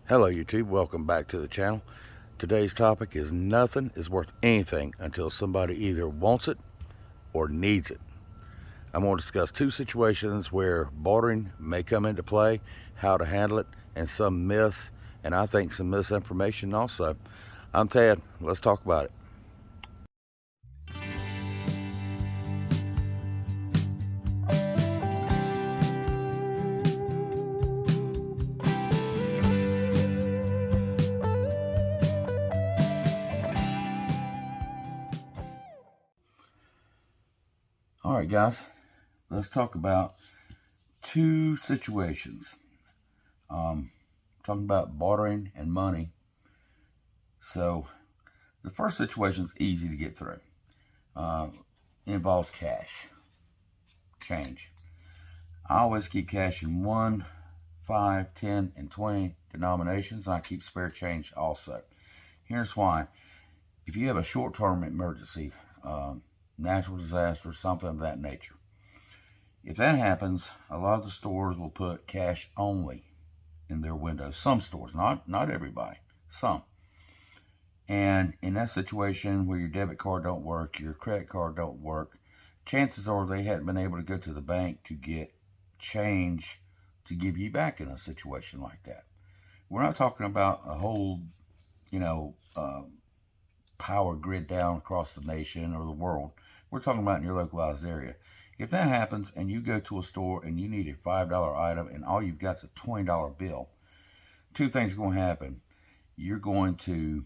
Hello YouTube, welcome back to the channel. Today's topic is nothing is worth anything until somebody either wants it or needs it. I'm going to discuss two situations where bartering may come into play, how to handle it, and some myths, and I think some misinformation also. I'm Ted, let's talk about it. Alright guys, let's talk about two situations. Talking about bartering and money. So the first situation is easy to get through. Involves cash, change. I always keep cash in 1, 5, 10, and 20 denominations, and I keep spare change also. Here's why. If you have a short-term emergency, natural disaster, something of that nature, if that happens, a lot of the stores will put cash only in their windows. Some stores, not everybody, some. And in that situation where your debit card don't work, your credit card don't work, chances are they hadn't been able to go to the bank to get change to give you back in a situation like that. We're not talking about a whole, power grid down across the nation or the world. We're talking about in your localized area. If that happens and you go to a store and you need a $5 item and all you've got is a $20 bill, two things are going to happen. You're going to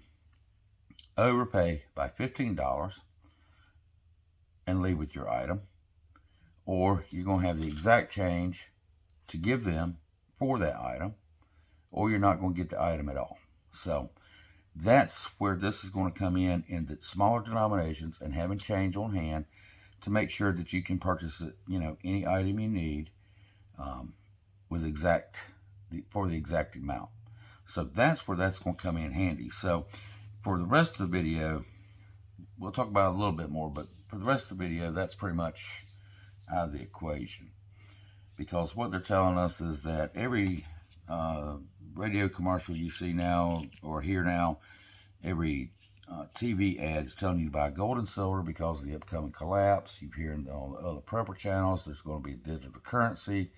overpay by $15 and leave with your item, or you're going to have the exact change to give them for that item, or you're not going to get the item at all. So that's where this is going to come in the smaller denominations and having change on hand to make sure that you can purchase it, any item you need with for the exact amount. So that's where that's going to come in handy. So for the rest of the video, we'll talk about it a little bit more, but for the rest of the video, that's pretty much out of the equation. Because what they're telling us is that every radio commercial you see now or hear now, every TV ad is telling you to buy gold and silver because of the upcoming collapse. You're hearing on the other prepper channels, there's going to be digital currency.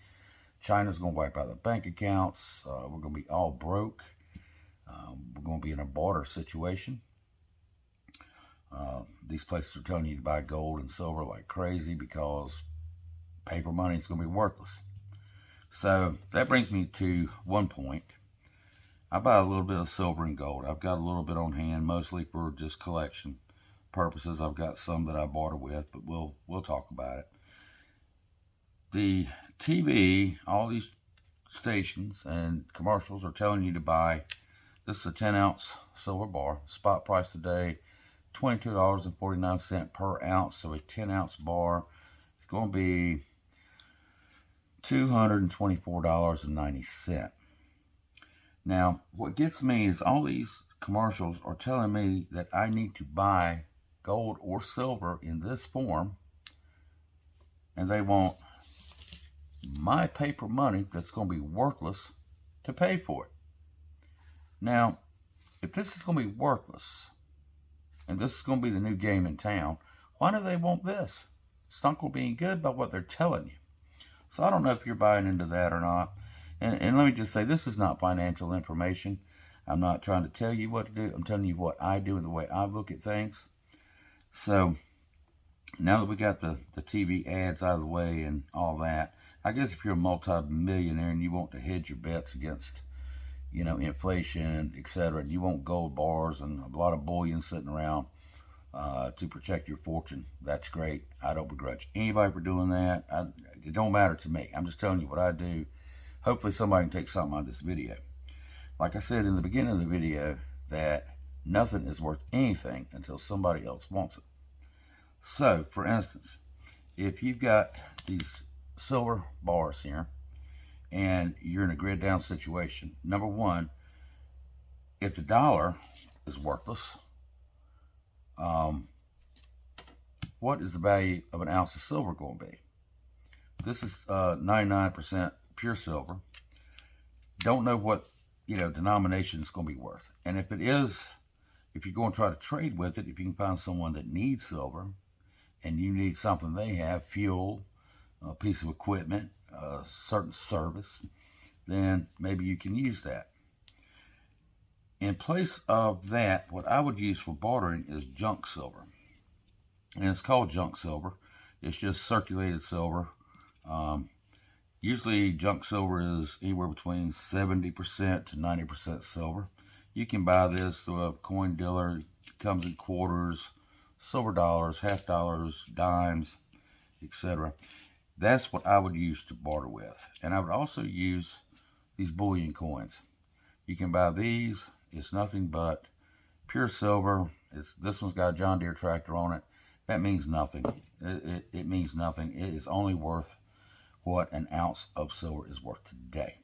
China's going to wipe out the bank accounts. We're going to be all broke. We're going to be in a barter situation. These places are telling you to buy gold and silver like crazy because paper money is going to be worthless. So that brings me to one point. I buy a little bit of silver and gold. I've got a little bit on hand, mostly for just collection purposes. I've got some that I barter with, but we'll talk about it. The TV, all these stations and commercials are telling you to buy. This is a 10-ounce silver bar. Spot price today, $22.49 per ounce. So a 10-ounce bar is going to be $224.90. Now, what gets me is all these commercials are telling me that I need to buy gold or silver in this form, and they want my paper money that's going to be worthless to pay for it. Now, if this is going to be worthless, and this is going to be the new game in town, why do they want this? It's not going to be any good by what they're telling you. So I don't know if you're buying into that or not. And let me just say, this is not financial information. I'm not trying to tell you what to do. I'm telling you what I do and the way I look at things. So now that we got the TV ads out of the way and all that, I guess if you're a multi-millionaire and you want to hedge your bets against, inflation, etc., and you want gold bars and a lot of bullion sitting around to protect your fortune, that's great. I don't begrudge anybody for doing that. It don't matter to me. I'm just telling you what I do. Hopefully somebody can take something out of this video. Like I said in the beginning of the video, that nothing is worth anything until somebody else wants it. So, for instance, if you've got these silver bars here, and you're in a grid down situation, number one, if the dollar is worthless, what is the value of an ounce of silver going to be? This is 99% pure silver. Don't know what denomination it's going to be worth. And if it is, if you're going to try to trade with it, if you can find someone that needs silver and you need something they have, fuel, a piece of equipment, a certain service, then maybe you can use that. In place of that, what I would use for bartering is junk silver. And it's called junk silver. It's just circulated silver. Usually junk silver is anywhere between 70% to 90% silver. You can buy this through a coin dealer. It comes in quarters, silver dollars, half dollars, dimes, etc. That's what I would use to barter with. And I would also use these bullion coins. You can buy these. It's nothing but pure silver. This one's got a John Deere tractor on it. That means nothing. It means nothing. It is only worth what an ounce of silver is worth today.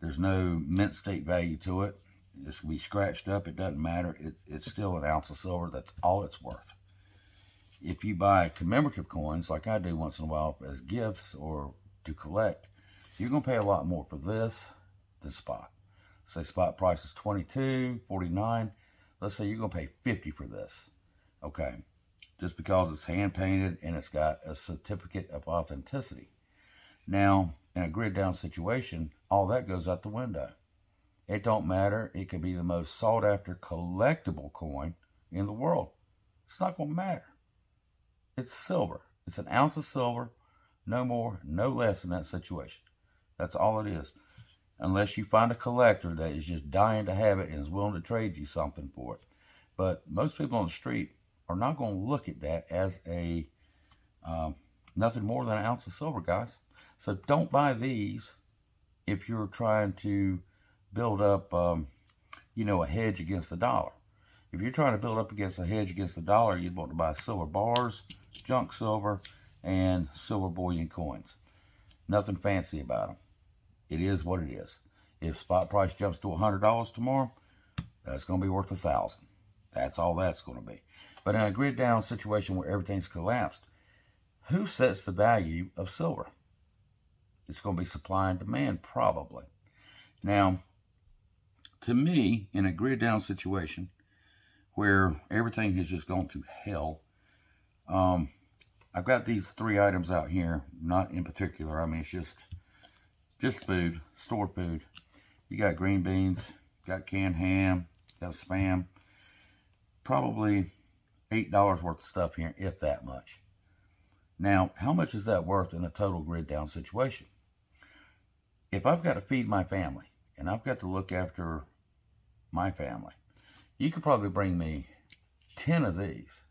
There's no mint state value to it. It's going to be scratched up. It doesn't matter. It's still an ounce of silver. That's all it's worth. If you buy commemorative coins, like I do once in a while as gifts or to collect, you're going to pay a lot more for this than spot. Say spot price is $22.49. Let's say you're going to pay $50 for this. Okay, just because it's hand painted and it's got a certificate of authenticity. Now, in a grid down situation, all that goes out the window. It don't matter. It could be the most sought after collectible coin in the world. It's not going to matter. It's silver. It's an ounce of silver, no more, no less in that situation. That's all it is. Unless you find a collector that is just dying to have it and is willing to trade you something for it. But most people on the street are not going to look at that as a nothing more than an ounce of silver, guys. So don't buy these if you're trying to build up, a hedge against the dollar. If you're trying to build up against a hedge against the dollar, you'd want to buy silver bars, junk silver, and silver bullion coins. Nothing fancy about them. It is what it is. If spot price jumps to $100 tomorrow, that's going to be worth $1,000. That's all that's going to be. But in a grid down situation where everything's collapsed, who sets the value of silver? It's going to be supply and demand, probably. Now, to me, in a grid down situation where everything has just gone to hell, I've got these 3 items out here, not in particular. I mean, it's just food, stored food. You got green beans, got canned ham, got Spam. Probably $8 worth of stuff here, if that much. Now, how much is that worth in a total grid down situation? If I've got to feed my family and I've got to look after my family, you could probably bring me 10 of these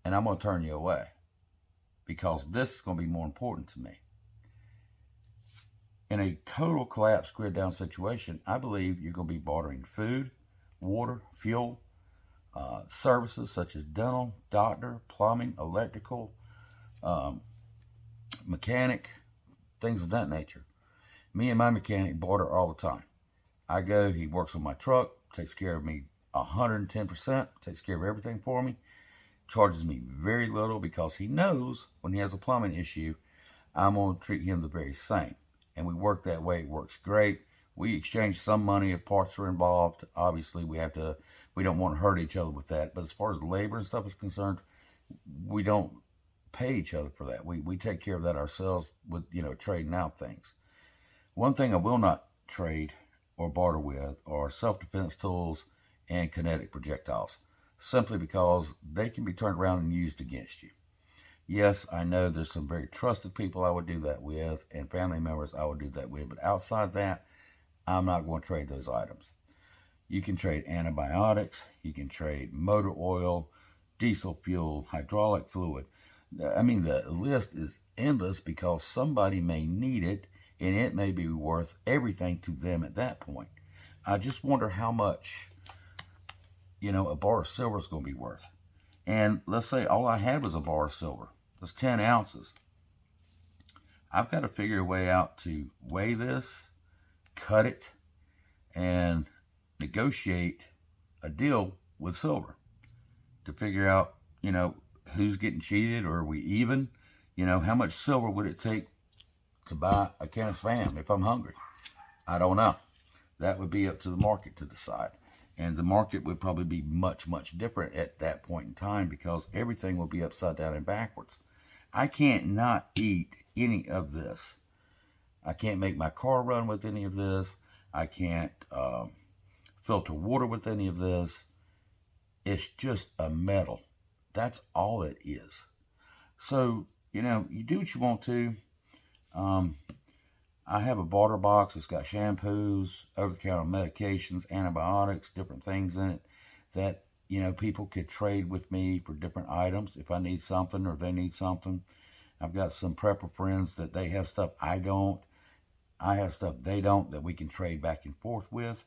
and I'm going to turn you away because this is going to be more important to me. In a total collapse grid down situation, I believe you're going to be bartering food, water, fuel, services such as dental, doctor, plumbing, electrical, mechanic, things of that nature. Me and my mechanic barter all the time. I go, he works on my truck, takes care of me 110%, takes care of everything for me, charges me very little because he knows when he has a plumbing issue, I'm going to treat him the very same. And we work that way. It works great. We exchange some money if parts are involved. Obviously, we don't want to hurt each other with that. But as far as labor and stuff is concerned, we don't pay each other for that. We take care of that ourselves with, trading out things. One thing I will not trade or barter with are self-defense tools and kinetic projectiles, simply because they can be turned around and used against you. Yes, I know there's some very trusted people I would do that with and family members I would do that with, but outside that, I'm not going to trade those items. You can trade antibiotics, you can trade motor oil, diesel fuel, hydraulic fluid. I mean, the list is endless because somebody may need it and it may be worth everything to them at that point. I just wonder how much, a bar of silver is going to be worth. And let's say all I had was a bar of silver. That's 10 ounces. I've got to figure a way out to weigh this, cut it, and negotiate a deal with silver to figure out, who's getting cheated or are we even? How much silver would it take to buy a can of Spam if I'm hungry? I don't know. That would be up to the market to decide. And the market would probably be much, much different at that point in time because everything will be upside down and backwards. I can't not eat any of this. I can't make my car run with any of this. I can't filter water with any of this. It's just a metal. That's all it is. So, you know, you do what you want to. I have a barter box. It's got shampoos, over-the-counter medications, antibiotics, different things in it that, you know, people could trade with me for different items if I need something or they need something. I've got some prepper friends that they have stuff I don't. I have stuff they don't that we can trade back and forth with.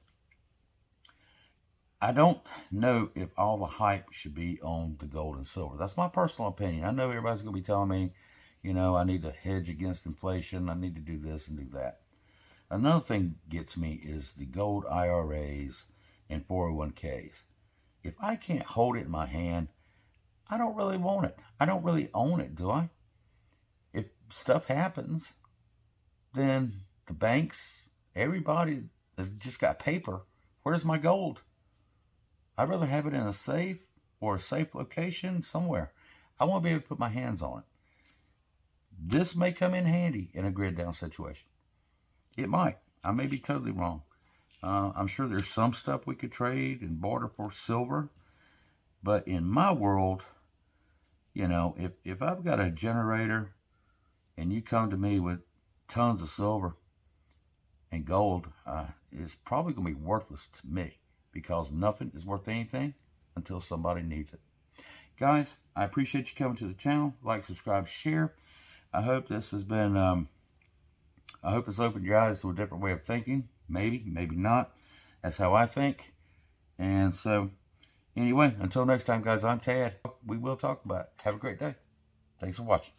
I don't know if all the hype should be on the gold and silver. That's my personal opinion. I know everybody's going to be telling me, you know, I need to hedge against inflation. I need to do this and do that. Another thing gets me is the gold IRAs and 401ks. If I can't hold it in my hand, I don't really want it. I don't really own it, do I? If stuff happens, then the banks, everybody has just got paper. Where's my gold? I'd rather have it in a safe or a safe location somewhere. I want to be able to put my hands on it. This may come in handy in a grid down situation. It might. I may be totally wrong. I'm sure there's some stuff we could trade and barter for silver. But in my world, you know, if I've got a generator and you come to me with tons of silver and gold, it's probably going to be worthless to me because nothing is worth anything until somebody needs it. Guys, I appreciate you coming to the channel. Like, subscribe, share. I hope this has been, I hope it's opened your eyes to a different way of thinking. Maybe, maybe not. That's how I think. And so, anyway, until next time, guys, I'm Tad. We will talk about it. Have a great day. Thanks for watching.